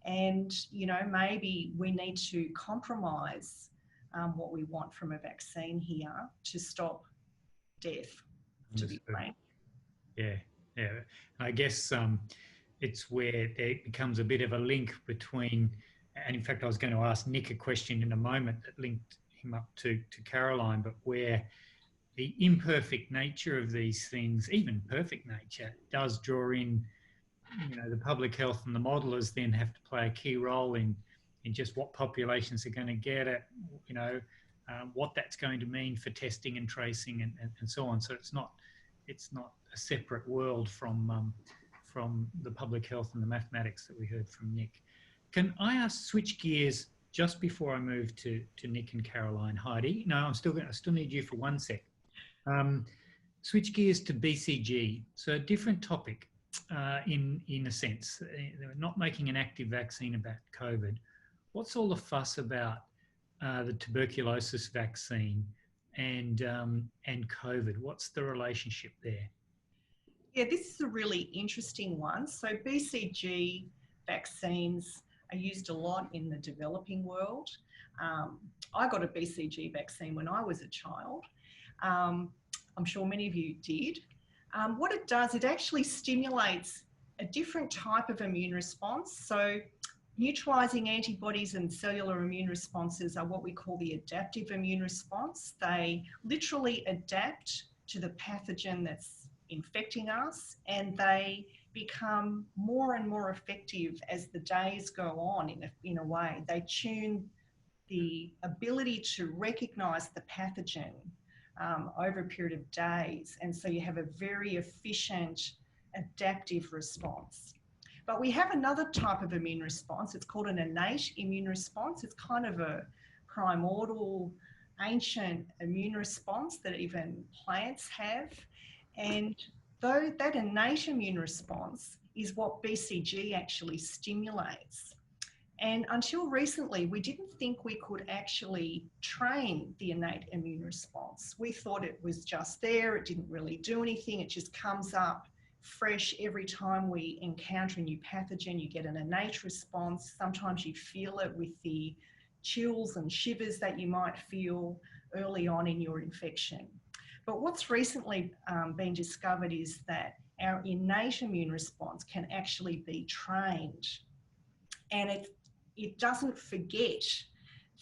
And, you know, maybe we need to compromise what we want from a vaccine here to stop death, to be frank. Yeah, yeah. I guess it's where there becomes a bit of a link between, and in fact, I was going to ask Nick a question in a moment that linked him up to Caroline, but where the imperfect nature of these things, even perfect nature, does draw in, the public health and the modelers then have to play a key role in just what populations are going to get it, what that's going to mean for testing and tracing and so on. So it's not a separate world from the public health and the mathematics that we heard from Nick. Can I switch gears just before I move to Nick and Caroline? Heidi, no, I still need you for 1 sec. Switch gears to BCG. So a different topic in a sense. They're not making an active vaccine about COVID. What's all the fuss about the tuberculosis vaccine and COVID? What's the relationship there? Yeah, this is a really interesting one. So BCG vaccines are used a lot in the developing world. I got a BCG vaccine when I was a child. I'm sure many of you did. What it does, it actually stimulates a different type of immune response. So neutralizing antibodies and cellular immune responses are what we call the adaptive immune response. They literally adapt to the pathogen that's infecting us, and they become more and more effective as the days go on in a way. They tune the ability to recognize the pathogen over a period of days. And so you have a very efficient adaptive response. But we have another type of immune response. It's called an innate immune response. It's kind of a primordial, ancient immune response that even plants have. And though that innate immune response is what BCG actually stimulates. And until recently, we didn't think we could actually train the innate immune response. We thought it was just there. It didn't really do anything. It just comes up fresh every time we encounter a new pathogen. You get an innate response. Sometimes you feel it with the chills and shivers that you might feel early on in your infection. But what's recently been discovered is that our innate immune response can actually be trained. And it doesn't forget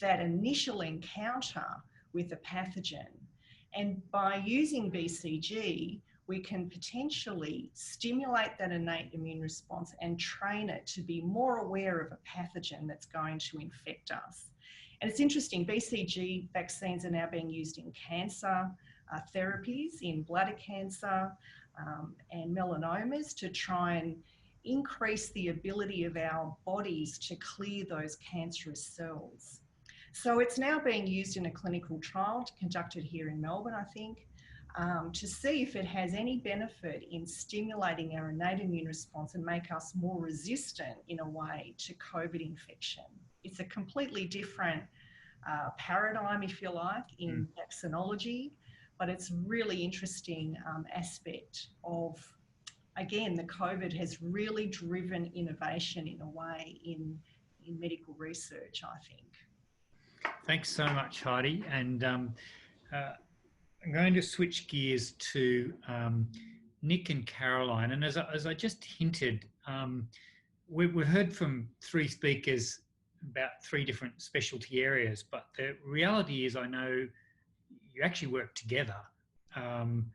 that initial encounter with a pathogen. And by using BCG, we can potentially stimulate that innate immune response and train it to be more aware of a pathogen that's going to infect us. And it's interesting, BCG vaccines are now being used in cancer therapies, in bladder cancer and melanomas, to try and increase the ability of our bodies to clear those cancerous cells. So it's now being used in a clinical trial conducted here in Melbourne, I think, to see if it has any benefit in stimulating our innate immune response and make us more resistant in a way to COVID infection. It's a completely different paradigm, if you like, in vaccinology, but it's really interesting aspect of, again, the COVID has really driven innovation in a way in medical research, I think. Thanks so much, Heidi. And I'm going to switch gears to Nick and Caroline. And as I just hinted, we heard from 3 speakers about 3 different specialty areas, but the reality is I know you actually work together on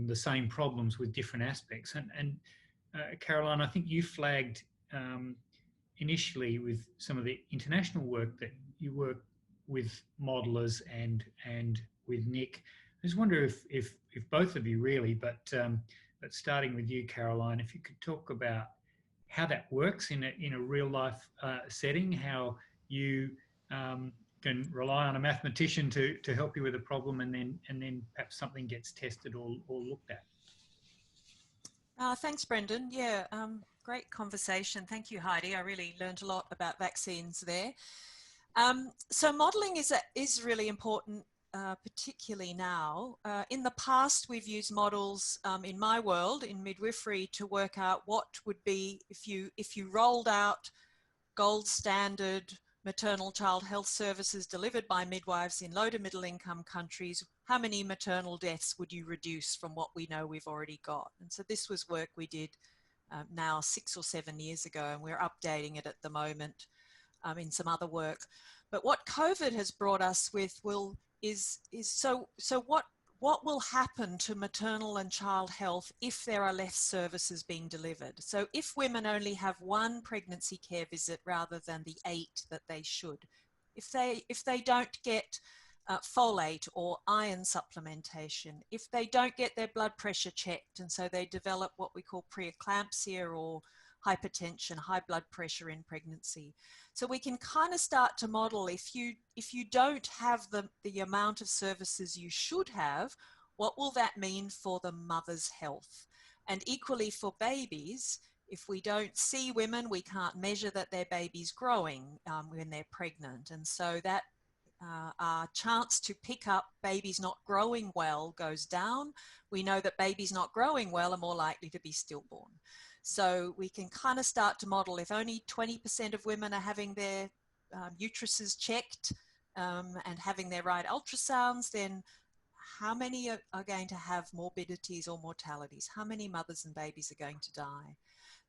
the same problems with different aspects. And Caroline, I think you flagged initially with some of the international work that you work with modelers and with Nick. I just wonder if both of you really, but starting with you, Caroline, if you could talk about how that works in a real life setting, how you can rely on a mathematician to help you with a problem, and then perhaps something gets tested or looked at. Thanks, Brendan. Yeah, great conversation. Thank you, Heidi. I really learned a lot about vaccines there. So modelling is really important, particularly now. In the past, we've used models in my world, in midwifery, to work out what would be if you rolled out gold standard maternal child health services delivered by midwives in low to middle income countries, how many maternal deaths would you reduce from what we know we've already got? And so this was work we did now 6 or 7 years ago, and we're updating it at the moment. in some other work. But what COVID has brought us with is what will happen to maternal and child health if there are less services being delivered? So if women only have one pregnancy care visit rather than the 8 that they should, if they don't get folate or iron supplementation, if they don't get their blood pressure checked and so they develop what we call preeclampsia or hypertension, high blood pressure in pregnancy. So we can kind of start to model if you don't have the amount of services you should have, what will that mean for the mother's health? And equally for babies, if we don't see women, we can't measure that their baby's growing when they're pregnant. And so that our chance to pick up babies not growing well goes down. We know that babies not growing well are more likely to be stillborn. So we can kind of start to model if only 20% of women are having their uteruses checked and having their right ultrasounds, then how many are going to have morbidities or mortalities? How many mothers and babies are going to die?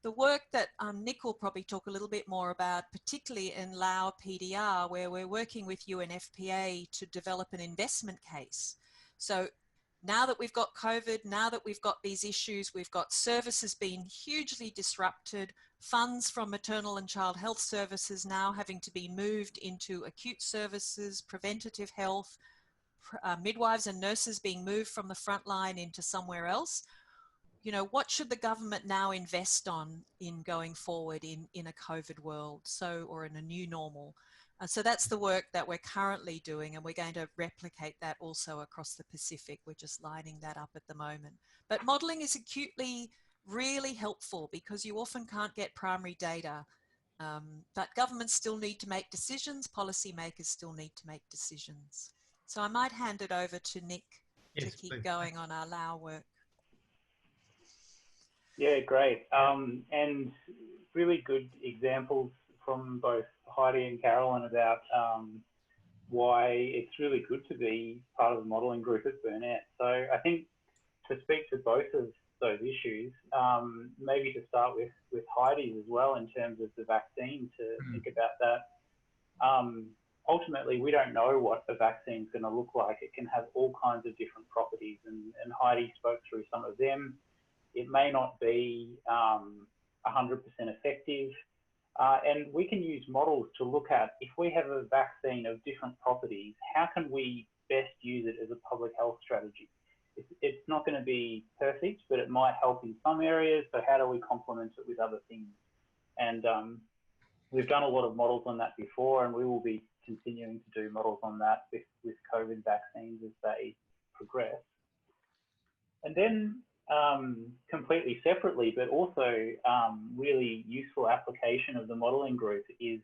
The work that Nick will probably talk a little bit more about, particularly in Lao PDR, where we're working with UNFPA to develop an investment case. So now that we've got COVID, now that we've got these issues, we've got services being hugely disrupted, funds from maternal and child health services now having to be moved into acute services, preventative health, midwives and nurses being moved from the front line into somewhere else. You know, what should the government now invest on in going forward in a COVID world, or in a new normal? So that's the work that we're currently doing, and we're going to replicate that also across the Pacific. We're just lining that up at the moment. But modelling is acutely really helpful because you often can't get primary data. But governments still need to make decisions, policymakers still need to make decisions. So I might hand it over to Nick to keep going on our Lao work. Yeah, great. And really good examples from both Heidi and Caroline about why it's really good to be part of the modelling group at Burnet. So I think to speak to both of those issues, maybe to start with Heidi's as well in terms of the vaccine, to think about that. Ultimately, we don't know what a vaccine is going to look like. It can have all kinds of different properties, and Heidi spoke through some of them. It may not be 100% effective. And we can use models to look at, if we have a vaccine of different properties, how can we best use it as a public health strategy? It's not going to be perfect, but it might help in some areas. So how do we complement it with other things? And we've done a lot of models on that before, and we will be continuing to do models on that with COVID vaccines as they progress. And then completely separately, but also really useful application of the modelling group is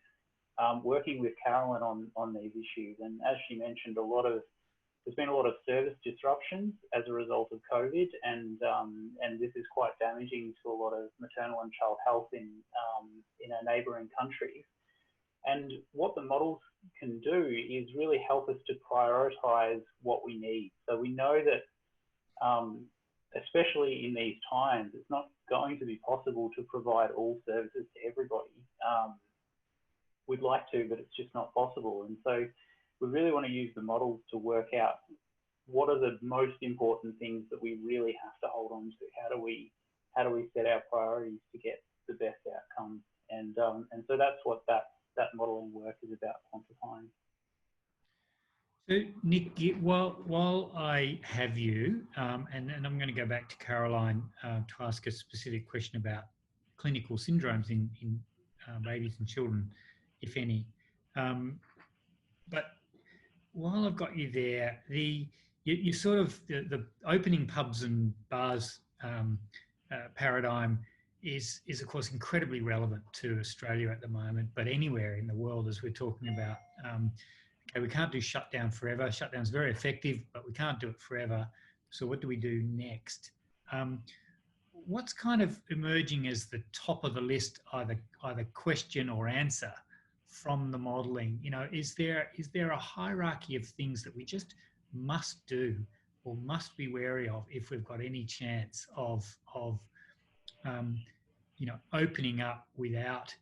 working with Caroline on these issues. And as she mentioned, there's been a lot of service disruptions as a result of COVID, and this is quite damaging to a lot of maternal and child health in our neighbouring countries. And what the models can do is really help us to prioritise what we need. So we know that especially in these times, it's not going to be possible to provide all services to everybody. We'd like to, but it's just not possible. And so we really want to use the models to work out what are the most important things that we really have to hold on to. How do we set our priorities to get the best outcomes? And so that's what that modelling work is about, quantifying. So Nick, while I have you, and I'm going to go back to Caroline to ask a specific question about clinical syndromes in babies and children, if any. But while I've got you there, you sort of the opening pubs and bars paradigm is of course incredibly relevant to Australia at the moment, but anywhere in the world, as we're talking about. Okay, we can't do shutdown forever. Shutdown's very effective, but we can't do it forever. So what do we do next? What's kind of emerging as the top of the list, either question or answer from the modelling? You know, is there a hierarchy of things that we just must do or must be wary of if we've got any chance of opening up without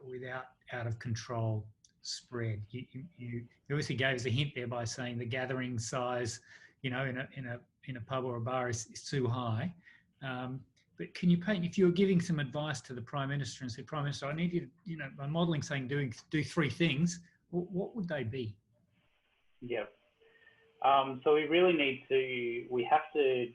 without out of control spread. You obviously gave us a hint there by saying the gathering size, in a pub or a bar is too high. But can you paint, if you were giving some advice to the Prime Minister and said, Prime Minister, I need you to, by modelling saying do three things, what would they be? Yeah. So we really we have to,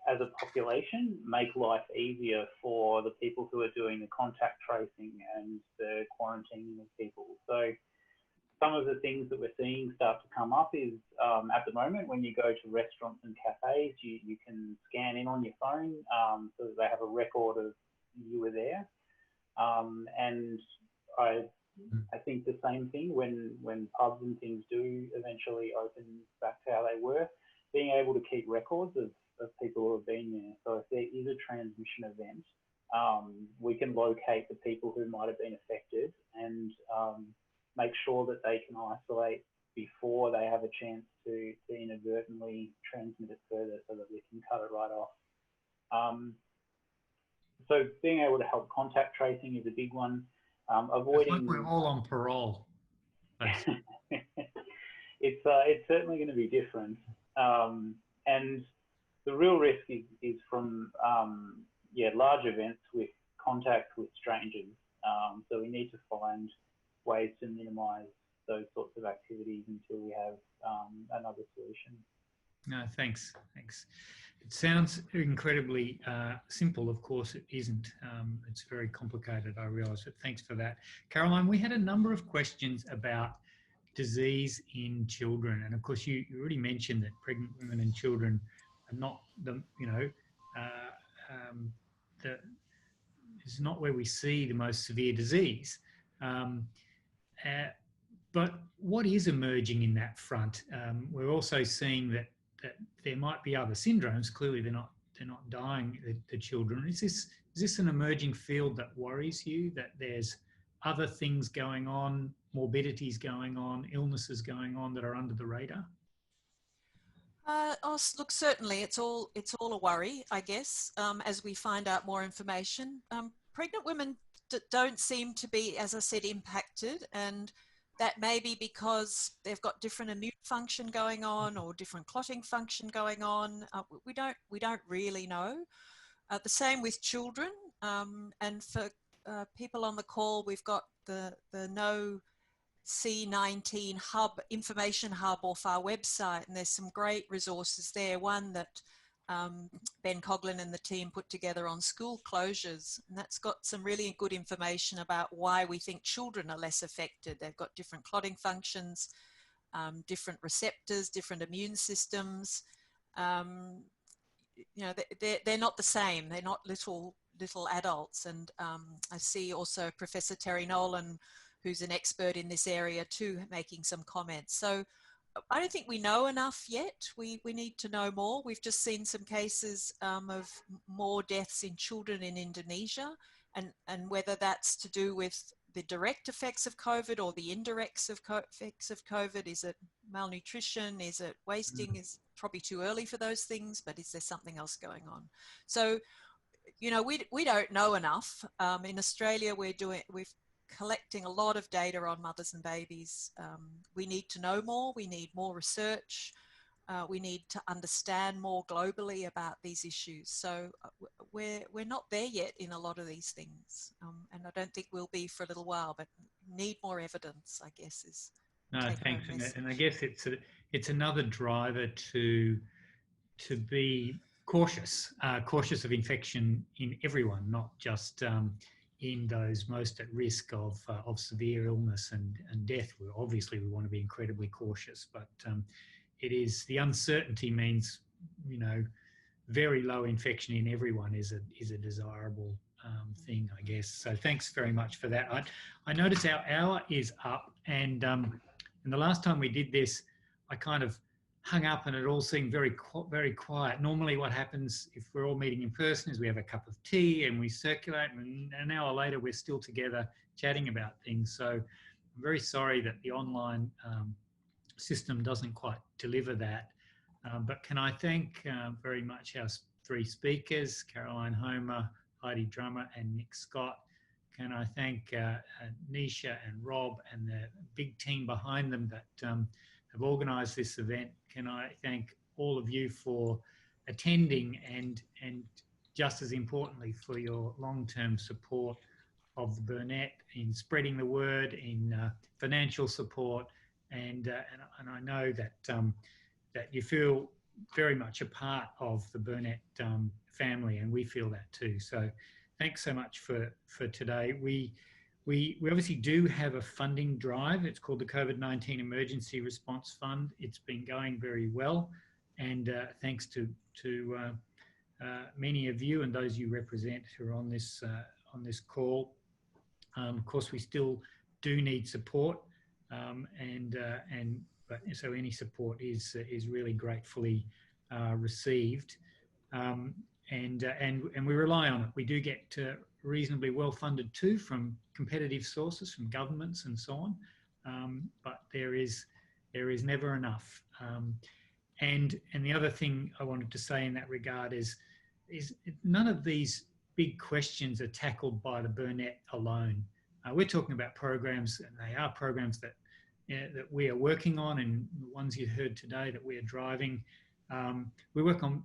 as a population, make life easier for the people who are doing the contact tracing and the quarantining of people. So some of the things that we're seeing start to come up is at the moment when you go to restaurants and cafes, you can scan in on your phone so that they have a record of you were there. And I think the same thing when pubs and things do eventually open back to how they were, being able to keep records of people who have been there. So if there is a transmission event, we can locate the people who might have been affected and make sure that they can isolate before they have a chance to inadvertently transmit it further so that we can cut it right off. So being able to help contact tracing is a big one. Avoiding... It's like we're all on parole. It's certainly going to be different. And the real risk is from large events with contact with strangers. So we need to find ways to minimise those sorts of activities until we have another solution. No, thanks. It sounds incredibly simple. Of course, it isn't. It's very complicated, I realise, but thanks for that. Caroline, we had a number of questions about disease in children. And of course, you already mentioned that pregnant women and children are not is not where we see the most severe disease. But what is emerging in that front? We're also seeing that there might be other syndromes. Clearly, they're not dying, the children. Is this an emerging field that worries you? That there's other things going on, morbidities going on, illnesses going on that are under the radar? Look, certainly it's all a worry, I guess, as we find out more information. Pregnant women don't seem to be, as I said, impacted, and that may be because they've got different immune function going on or different clotting function going on. We don't really know. The same with children, and for people on the call, we've got the No C19 hub, information hub off our website, and there's some great resources there. One that Ben Coughlin and the team put together on school closures, and that's got some really good information about why we think children are less affected. They've got different clotting functions, different receptors, different immune systems. They're not the same. They're not little adults. And I see also Professor Terry Nolan, who's an expert in this area too, making some comments. So I don't think we know enough yet. We need to know more. We've just seen some cases of more deaths in children in Indonesia, and whether that's to do with the direct effects of COVID or the indirect effects of COVID. Is it malnutrition? Is it wasting? Is probably too early for those things, but is there something else going on? So, we don't know enough. In Australia, we're collecting a lot of data on mothers and babies. We need to know more. We need more research. We need to understand more globally about these issues. So we're not there yet in a lot of these things, and I don't think we'll be for a little while. But need more evidence, I guess, is. No, thanks. And I guess it's another driver to be cautious of infection in everyone, not just in those most at risk of severe illness and death. Obviously, we want to be incredibly cautious, but it is, the uncertainty means, very low infection in everyone is a desirable thing, I guess. So thanks very much for that. I notice our hour is up, and the last time we did this, I kind of hung up and it all seemed very quiet. Normally what happens if we're all meeting in person is we have a cup of tea and we circulate, and an hour later we're still together chatting about things. So I'm very sorry that the online system doesn't quite deliver that. But can I thank very much our three speakers, Caroline Homer, Heidi Drummer and Nick Scott. can I thank Nisha and Rob and the big team behind them that have organised this event. Can I thank all of you for attending and just as importantly for your long-term support of the Burnet in spreading the word, in financial support, and I know that that you feel very much a part of the Burnet family, and we feel that too. So thanks so much for today. We obviously do have a funding drive. It's called the COVID-19 Emergency Response Fund. It's been going very well, and thanks to many of you and those you represent who are on this call. Of course, we still do need support, but so any support is really gratefully received, and we rely on it. We do get reasonably well funded too from competitive sources, from governments and so on, but there is never enough. And the other thing I wanted to say in that regard is none of these big questions are tackled by the Burnet alone. We're talking about programs, and they are programs that we are working on, and the ones you heard today that we are driving. We work on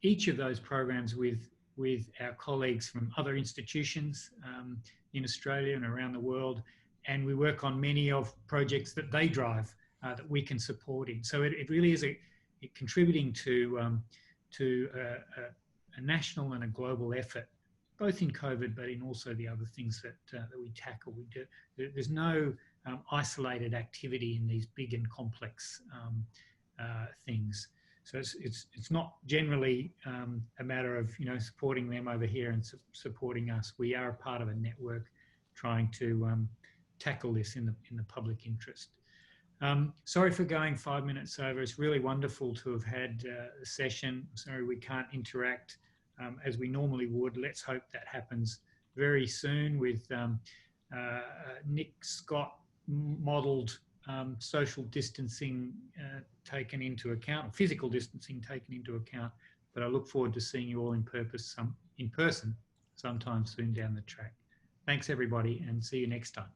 each of those programs with our colleagues from other institutions in Australia and around the world, and we work on many of projects that they drive that we can support in. So it really is contributing to a national and a global effort, both in COVID, but in also the other things that we tackle. There's no isolated activity in these big and complex things. So it's not generally a matter of supporting them over here and supporting us. We are a part of a network trying to tackle this in the public interest. Sorry for going 5 minutes over. It's really wonderful to have had a session. Sorry we can't interact as we normally would. Let's hope that happens very soon with Nick Scott modelled social distancing taken into account, physical distancing taken into account. But I look forward to seeing you all in person sometime soon down the track. Thanks everybody, and see you next time.